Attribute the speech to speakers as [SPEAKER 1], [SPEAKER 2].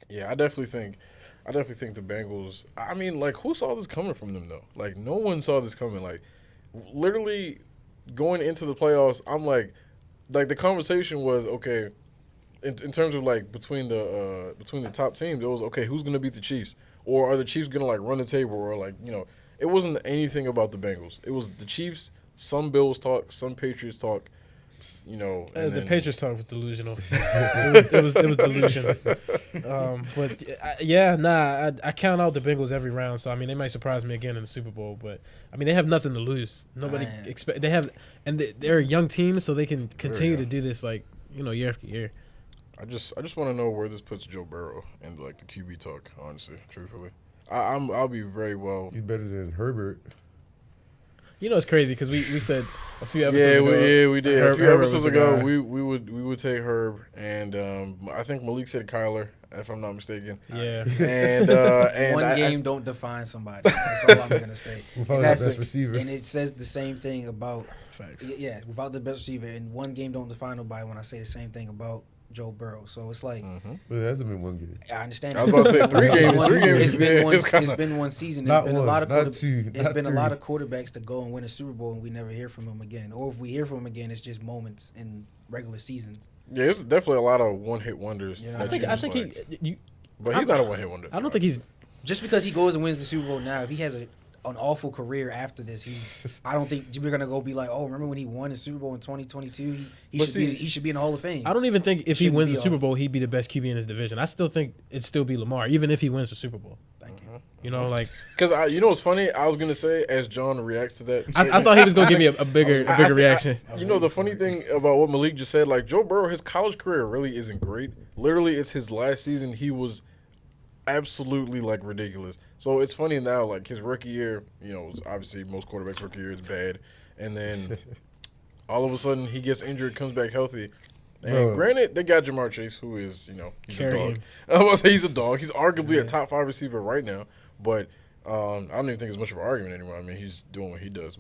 [SPEAKER 1] Yeah, I definitely think the Bengals. I mean, like, who saw this coming from them though? Like, no one saw this coming. Like, literally going into the playoffs, I'm like the conversation was okay in terms of like between the top teams. It was okay, who's gonna beat the Chiefs, or are the Chiefs gonna like run the table, or like it wasn't anything about the Bengals. It was the Chiefs. Some Bills talk, some Patriots talk. And
[SPEAKER 2] The
[SPEAKER 1] then
[SPEAKER 2] Patriots talk was delusional. It was delusional. But yeah, nah, I count out the Bengals every round. So I mean, they might surprise me again in the Super Bowl. But I mean, they have nothing to lose. Nobody expect they have, and they're a young team, so they can continue to do this year after year.
[SPEAKER 1] I just want to know where this puts Joe Burrow and like the QB talk. Honestly, truthfully, I'll be very well.
[SPEAKER 3] He's better than Herbert.
[SPEAKER 2] It's crazy because we said a few episodes
[SPEAKER 1] Yeah,
[SPEAKER 2] ago.
[SPEAKER 1] we did. A few
[SPEAKER 2] Herbert was
[SPEAKER 1] episodes
[SPEAKER 2] the
[SPEAKER 1] ago,
[SPEAKER 2] guy.
[SPEAKER 1] we would take Herb, and I think Malik said Kyler, if I'm not mistaken.
[SPEAKER 2] Yeah.
[SPEAKER 1] And
[SPEAKER 4] One
[SPEAKER 1] I,
[SPEAKER 4] game don't define somebody. That's all I'm gonna say.
[SPEAKER 3] Without
[SPEAKER 4] And
[SPEAKER 3] the
[SPEAKER 4] that's
[SPEAKER 3] best receiver.
[SPEAKER 4] And it says the same thing about
[SPEAKER 2] Facts.
[SPEAKER 4] yeah, without the best receiver. And one game don't define nobody. When I say the same thing about Joe Burrow, so it's like
[SPEAKER 3] But it hasn't been one game.
[SPEAKER 4] I understand.
[SPEAKER 1] I was about to say, three games.
[SPEAKER 4] It's been one.
[SPEAKER 1] It's kinda-
[SPEAKER 4] It's been one season.
[SPEAKER 3] Not
[SPEAKER 4] There's been
[SPEAKER 3] one,
[SPEAKER 4] a lot of
[SPEAKER 3] not two,
[SPEAKER 4] There's
[SPEAKER 3] not
[SPEAKER 4] been a
[SPEAKER 3] three.
[SPEAKER 4] lot of quarterbacks to go and win a Super Bowl, and we never hear from them again. Or if we hear from them again, it's just moments in regular seasons.
[SPEAKER 1] Yeah, it's definitely a lot of one-hit wonders.
[SPEAKER 4] You know,
[SPEAKER 1] that
[SPEAKER 2] I
[SPEAKER 1] you
[SPEAKER 2] think
[SPEAKER 1] just like. But
[SPEAKER 2] I-
[SPEAKER 1] he's not a one-hit wonder.
[SPEAKER 2] I don't think he's.
[SPEAKER 4] Just because he goes and wins the Super Bowl now, if he has an awful career after this, I don't think we're gonna go be like, oh, remember when he won the Super Bowl in 2022? He should be in the Hall of Fame.
[SPEAKER 2] I don't even think if he
[SPEAKER 4] Shouldn't
[SPEAKER 2] wins
[SPEAKER 4] be
[SPEAKER 2] the Super
[SPEAKER 4] on.
[SPEAKER 2] Bowl, he'd be the best QB in his division. I still think it'd still be Lamar, even if he wins the Super Bowl.
[SPEAKER 4] Thank you.
[SPEAKER 2] Like
[SPEAKER 1] Because you know what's funny? I was gonna say as John reacts to that.
[SPEAKER 2] I thought he was gonna give me a bigger reaction.
[SPEAKER 1] The funny thing about what Malik just said, like Joe Burrow, his college career really isn't great. Literally, it's his last season. He was absolutely like ridiculous. So it's funny now, like his rookie year, obviously most quarterbacks' rookie year is bad, and then all of a sudden he gets injured, comes back healthy. And
[SPEAKER 3] Bro.
[SPEAKER 1] granted, they got Jamar Chase, who is he's a
[SPEAKER 2] Carry
[SPEAKER 1] dog.
[SPEAKER 2] him.
[SPEAKER 1] I was say he's a dog. He's arguably a top 5 receiver right now, but I don't even think it's much of an argument anymore. I mean, he's doing what he does,